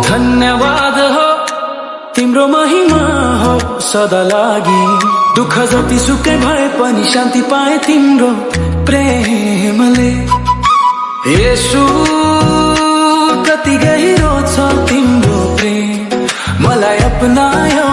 धन्यवाद हो तिम्रो महिमा हो सदा लागि दुःख जति सुकै भए पनि शान्ति पाए तिम्रो प्रेमले येशू कति गहिरो छ तिम्रो प्रेम मलाई अपनायो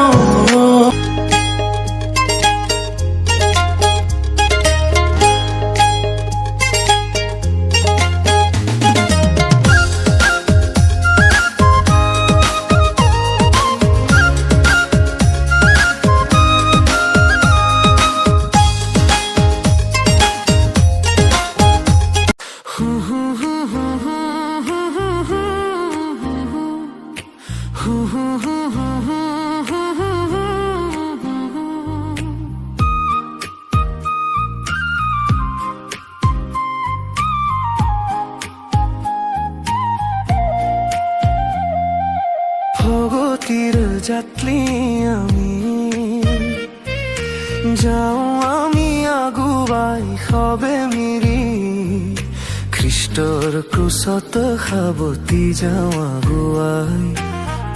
প্রগতির যাত্রী আমি যাও আমি আগুৱাই হবে মিৰি খ্ৰীষ্টৰ ক্ৰুচত সাৱতি যাওঁ আগুৱাই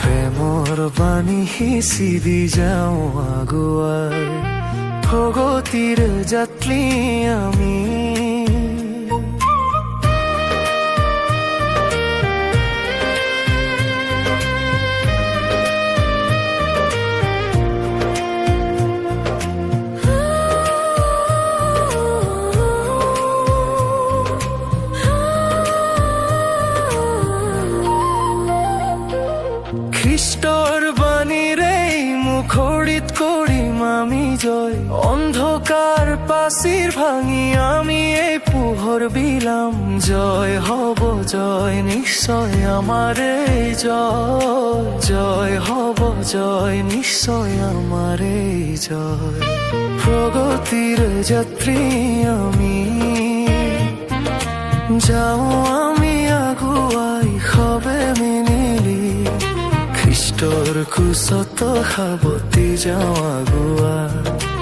প্ৰেমৰ বাণী সিঁচি দি যাওঁ আগুৱাই প্ৰগতিৰ যাত্ৰী আমি খ্ৰীষ্টৰ বাণীৰে মুখৰিত কৰিম আমি জয় অন্ধকাৰ পাচিৰ ভাঙি আমি এই পোহৰ বিলাম জয় হব জয় নিশ্চয় আমাৰে জয় জয় হব জয় নিশ্চয় আমাৰে জয় প্ৰগতিৰ যাত্ৰী আমি যাওঁ আমি আগুৱাই হবে মিলি খ্ৰীষ্টৰ ক্ৰুচত সাৱতি যাওঁ আগুৱাই